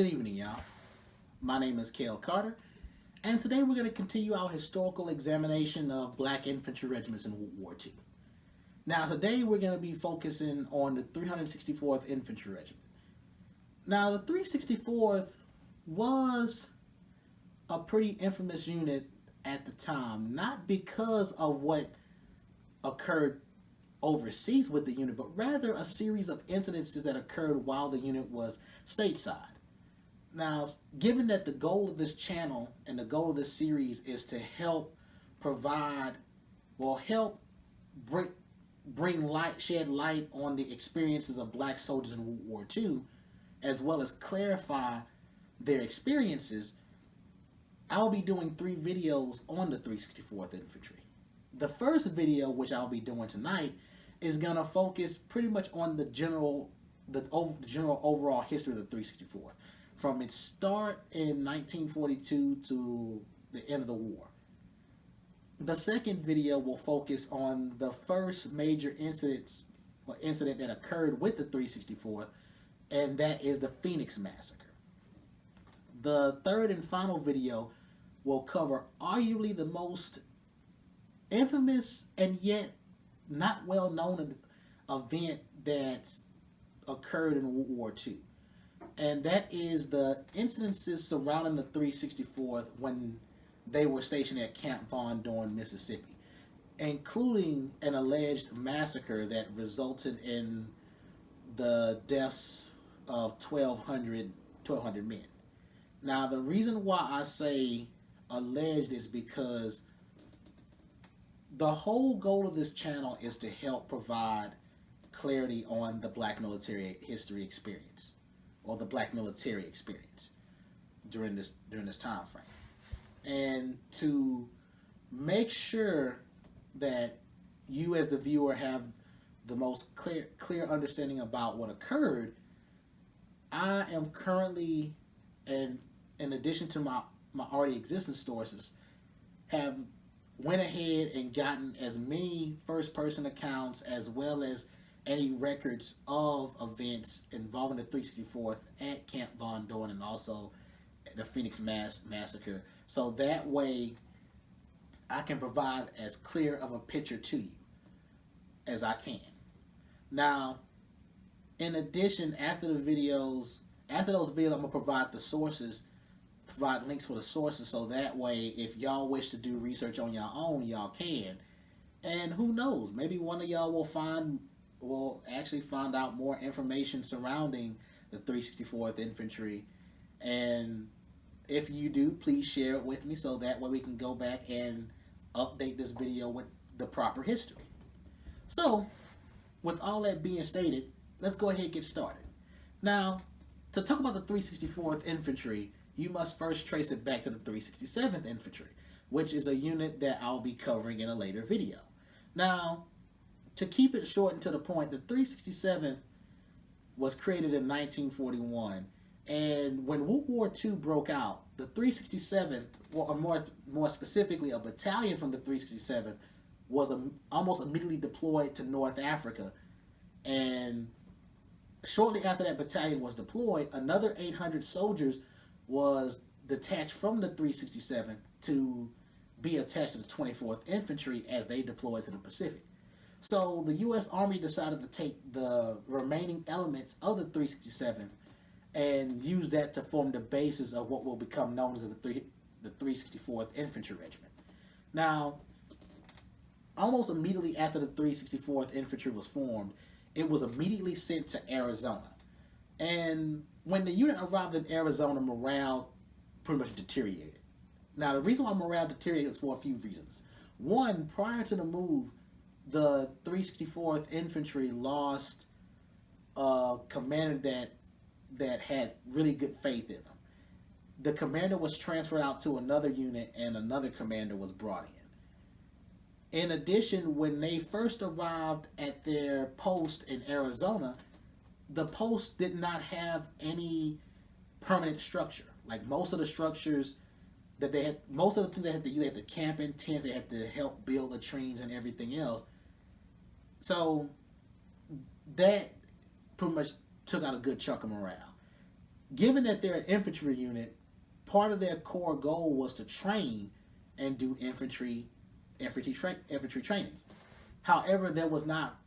Good evening, y'all. My name is Cale Carter, and today we're going to continue our historical examination of black infantry regiments in World War II. Now, today we're going to be focusing on the 364th Infantry Regiment. Now, the 364th was a pretty infamous unit at the time, not because of what occurred overseas with the unit, but rather a series of incidences that occurred while the unit was stateside. Now, given that the goal of this channel and the goal of this series is to help provide, help bring light, shed light on the experiences of black soldiers in World War II, as well as clarify their experiences, I'll be doing 3 videos on the 364th Infantry. The first video, which I'll be doing tonight, is going to focus pretty much on the general overall history of the 364th, from its start in 1942 to the end of the war. The second video will focus on the first major incident that occurred with the 364th, and that is the Phoenix Massacre. The third and final video will cover arguably the most infamous and yet not well known event that occurred in World War II. And that is the incidences surrounding the 364th when they were stationed at Camp Van Dorn, Mississippi, including an alleged massacre that resulted in the deaths of 1,200 men. Now, the reason why I say alleged is because the whole goal of this channel is to help provide clarity on the black military history experience, or the black military experience during this time frame, and to make sure that you as the viewer have the most clear understanding about what occurred. I am currently, and in addition to my already existing sources, have went ahead and gotten as many first-person accounts as well as any records of events involving the 364th at Camp Van Dorn and also the Phoenix Massacre, so that way I can provide as clear of a picture to you as I can. Now, in addition, after those videos, I'm going to provide the sources, provide links for the sources, so that way if y'all wish to do research on your own, y'all can. And who knows, maybe one of y'all will actually find out more information surrounding the 364th Infantry. And if you do, please share it with me so that way we can go back and update this video with the proper history. So, with all that being stated, let's go ahead and get started. Now, to talk about the 364th Infantry, you must first trace it back to the 367th Infantry, which is a unit that I'll be covering in a later video. Now, to keep it short and to the point, the 367th was created in 1941, and when World War II broke out, the 367th, or more specifically, a battalion from the 367th, was almost immediately deployed to North Africa, and shortly after that battalion was deployed, another 800 soldiers was detached from the 367th to be attached to the 24th Infantry as they deployed to the Pacific. So the U.S. Army decided to take the remaining elements of the 367th and use that to form the basis of what will become known as the 364th Infantry Regiment. Now, almost immediately after the 364th Infantry was formed, it was immediately sent to Arizona. And when the unit arrived in Arizona, morale pretty much deteriorated. Now, the reason why morale deteriorated was for a few reasons. One, prior to the move, the 364th Infantry lost a commander that had really good faith in them. The commander was transferred out to another unit and another commander was brought in. In addition, when they first arrived at their post in Arizona, the post did not have any permanent structure. Like most of the structures that they had, most of the things they had to do, they had to camp in tents, they had to help build the trains and everything else. So that pretty much took out a good chunk of morale. Given that they're an infantry unit, part of their core goal was to train and do infantry training. However, there was not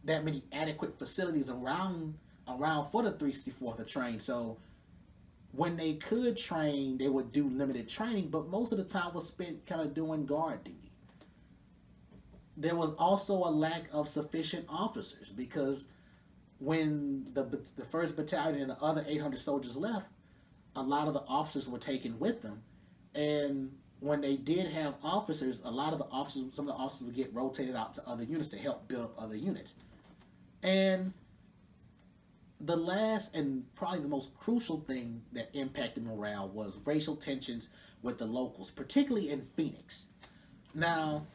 that many adequate facilities around for the 364th to train. So when they could train, they would do limited training, but most of the time was spent kind of doing guard duty. There was also a lack of sufficient officers because when the first battalion and the other 800 soldiers left, a lot of the officers were taken with them, and when they did have officers, some of the officers would get rotated out to other units to help build up other units. And the last and probably the most crucial thing that impacted morale was racial tensions with the locals, particularly in Phoenix. Now,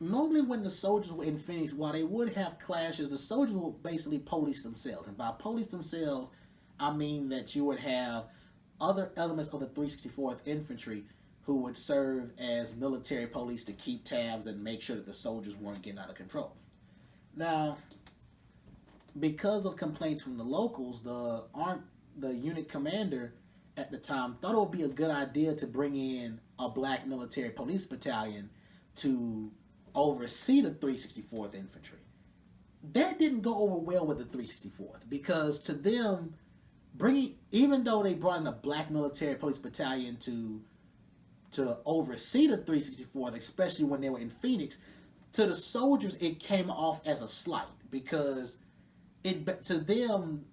normally when the soldiers were in Phoenix, while they would have clashes, the soldiers would basically police themselves. And by police themselves, I mean that you would have other elements of the 364th Infantry who would serve as military police to keep tabs and make sure that the soldiers weren't getting out of control. Now, because of complaints from the locals, the unit commander at the time thought it would be a good idea to bring in a black military police battalion to oversee the 364th Infantry. That didn't go over well with the 364th because to them, even though they brought in a black military police battalion to oversee the 364th, especially when they were in Phoenix, to the soldiers it came off as a slight because to them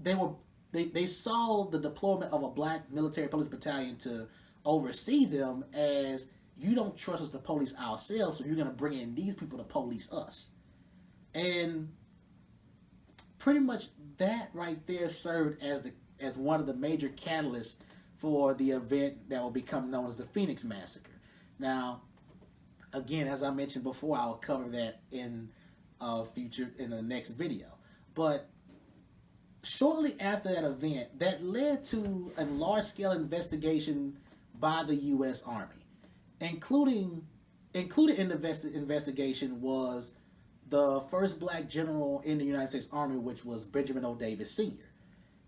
they saw the deployment of a black military police battalion to oversee them as, you don't trust us to police ourselves, so you're going to bring in these people to police us. And pretty much that right there served as one of the major catalysts for the event that will become known as the Phoenix Massacre. Now, again, as I mentioned before, I'll cover that in the next video. But shortly after that event, that led to a large-scale investigation by the U.S. Army. Included in the investigation was the first black general in the United States Army, which was Benjamin O. Davis Sr.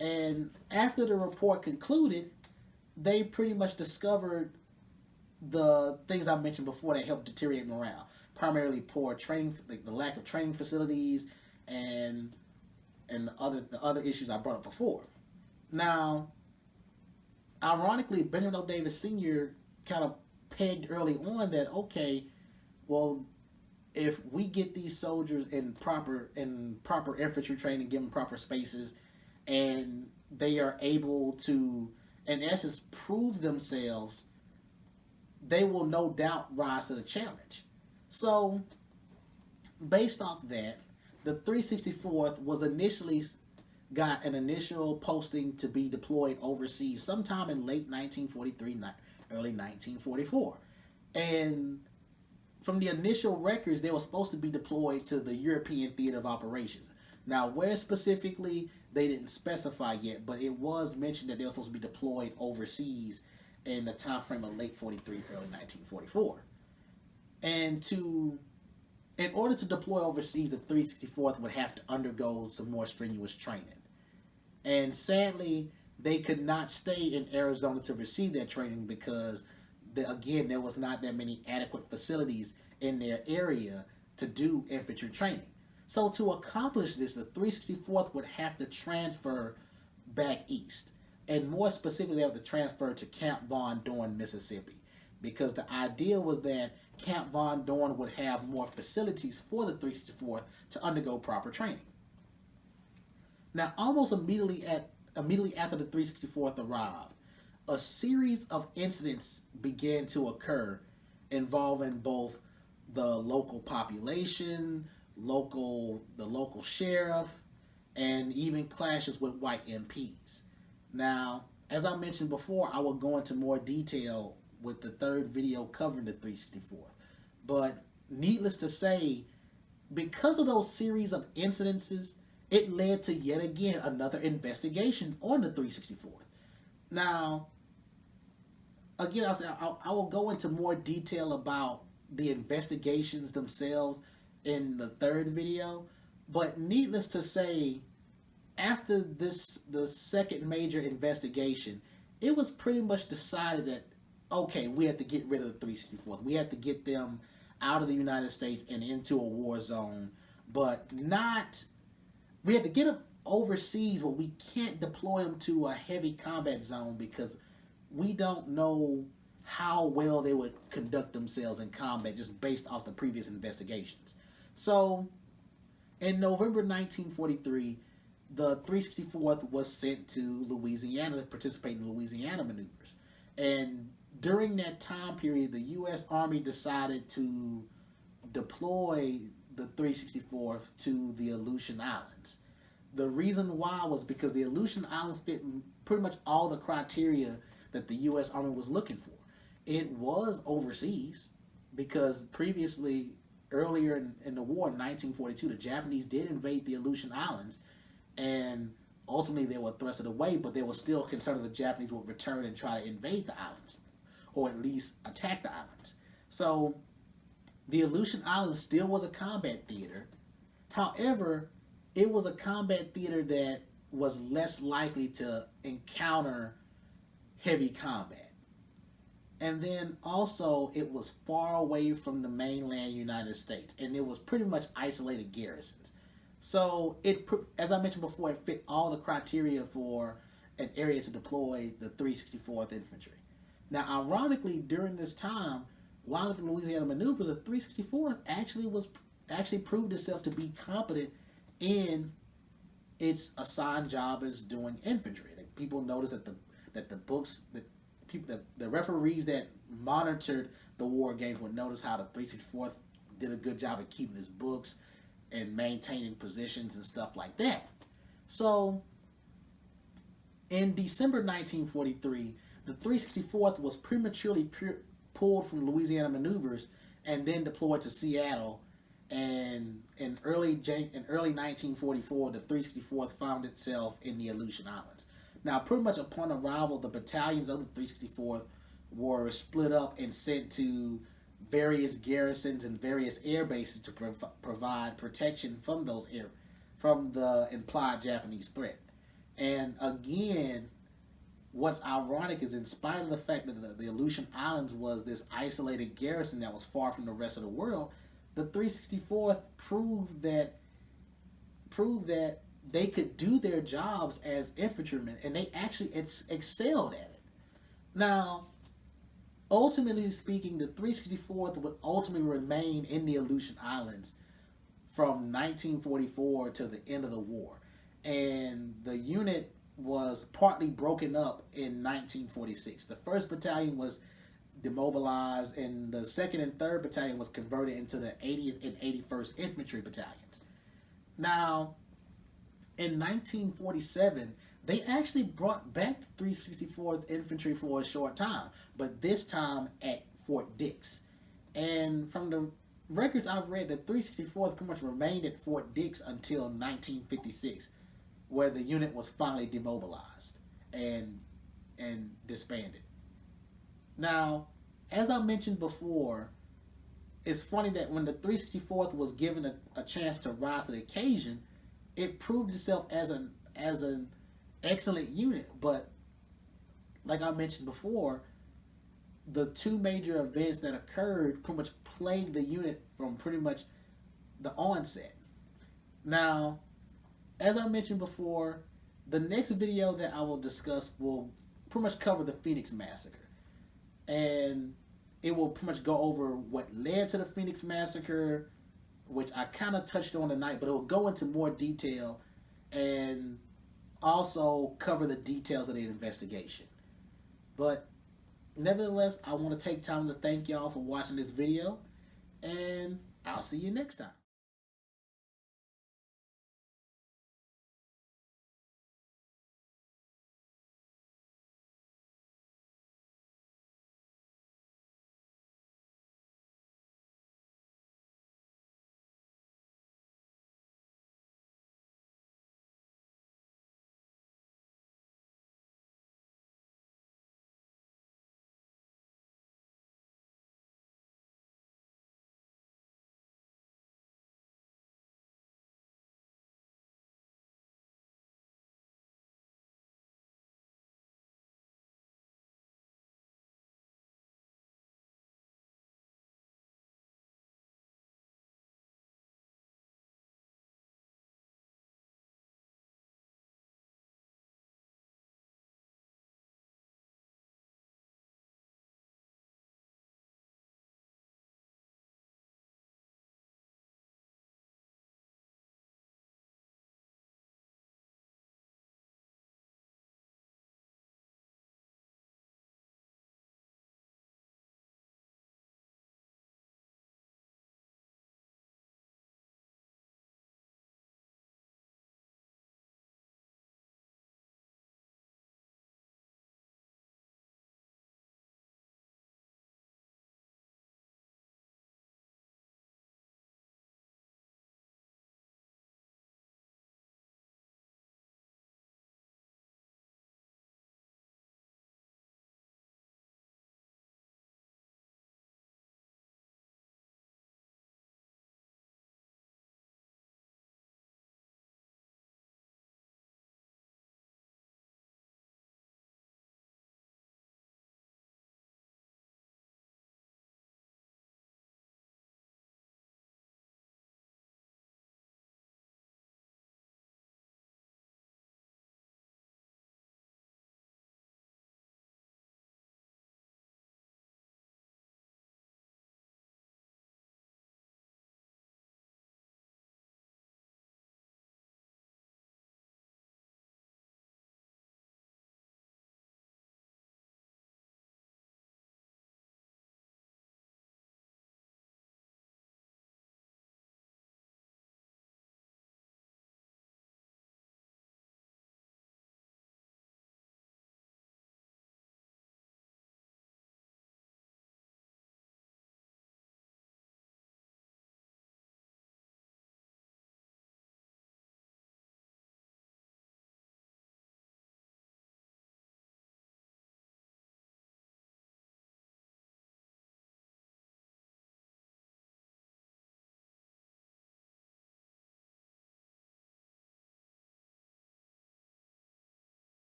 And after the report concluded, they pretty much discovered the things I mentioned before that helped deteriorate morale. Primarily poor training, the lack of training facilities, and the other issues I brought up before. Now, ironically, Benjamin O. Davis Sr. kind of pegged early on that, okay, well, if we get these soldiers in proper infantry training, give them proper spaces, and they are able to, in essence, prove themselves, they will no doubt rise to the challenge. So, based off that, the 364th was got an initial posting to be deployed overseas sometime in late 1943, early 1944. And from the initial records, they were supposed to be deployed to the European Theater of Operations. Now, where specifically, they didn't specify yet, but it was mentioned that they were supposed to be deployed overseas in the time frame of late 43, early 1944. And in order to deploy overseas, the 364th would have to undergo some more strenuous training. And sadly, they could not stay in Arizona to receive that training because, again, there was not that many adequate facilities in their area to do infantry training. So to accomplish this, the 364th would have to transfer back east. And more specifically, they have to transfer to Camp Van Dorn, Mississippi. Because the idea was that Camp Van Dorn would have more facilities for the 364th to undergo proper training. Now, almost immediately after the 364th arrived, a series of incidents began to occur involving both the local population, the local sheriff, and even clashes with white MPs. Now, as I mentioned before, I will go into more detail with the third video covering the 364th. But needless to say, because of those series of incidences, it led to yet again another investigation on the 364th. Now, again, I will go into more detail about the investigations themselves in the third video, but needless to say, after the second major investigation, it was pretty much decided that, okay, we had to get rid of the 364th. We had to get them out of the United States and into a war zone, but not. We had to get them overseas, but we can't deploy them to a heavy combat zone because we don't know how well they would conduct themselves in combat just based off the previous investigations. So, in November 1943, the 364th was sent to Louisiana to participate in Louisiana Maneuvers. And during that time period, the U.S. Army decided to deploy the 364th to the Aleutian Islands. The reason why was because the Aleutian Islands fit pretty much all the criteria that the U.S. Army was looking for. It was overseas because previously, earlier in the war in 1942, the Japanese did invade the Aleutian Islands, and ultimately they were thrusted away, but they were still concerned that the Japanese would return and try to invade the islands, or at least attack the islands. So the Aleutian Islands still was a combat theater. However, it was a combat theater that was less likely to encounter heavy combat. And then also, it was far away from the mainland United States, and it was pretty much isolated garrisons. So, as I mentioned before, it fit all the criteria for an area to deploy the 364th Infantry. Now, ironically, during this time, while at the Louisiana Maneuvers, the 364th actually proved itself to be competent in its assigned job as doing infantry. Like, people noticed that the referees that monitored the war games would notice how the 364th did a good job of keeping his books and maintaining positions and stuff like that. So, in December 1943, the 364th was prematurely pulled from Louisiana Maneuvers and then deployed to Seattle. And in early 1944, the 364th found itself in the Aleutian Islands. Now, pretty much upon arrival, the battalions of the 364th were split up and sent to various garrisons and various air bases to provide protection from the implied Japanese threat. And again, what's ironic is, in spite of the fact that the Aleutian Islands was this isolated garrison that was far from the rest of the world, the 364th proved that they could do their jobs as infantrymen, and they actually excelled at it. Now, ultimately speaking, the 364th would ultimately remain in the Aleutian Islands from 1944 to the end of the war. And the unit was partly broken up in 1946. The 1st Battalion was demobilized, and the 2nd and 3rd Battalion was converted into the 80th and 81st Infantry Battalions. Now, in 1947, they actually brought back the 364th Infantry for a short time, but this time at Fort Dix. And from the records I've read, the 364th pretty much remained at Fort Dix until 1956, where the unit was finally demobilized and disbanded. Now, as I mentioned before, it's funny that when the 364th was given a chance to rise to the occasion, it proved itself as an excellent unit. But like I mentioned before, the two major events that occurred pretty much plagued the unit from pretty much the onset. Now, as I mentioned before, the next video that I will discuss will pretty much cover the Phoenix Massacre. And it will pretty much go over what led to the Phoenix Massacre, which I kind of touched on tonight, but it will go into more detail and also cover the details of the investigation. But nevertheless, I want to take time to thank y'all for watching this video, and I'll see you next time.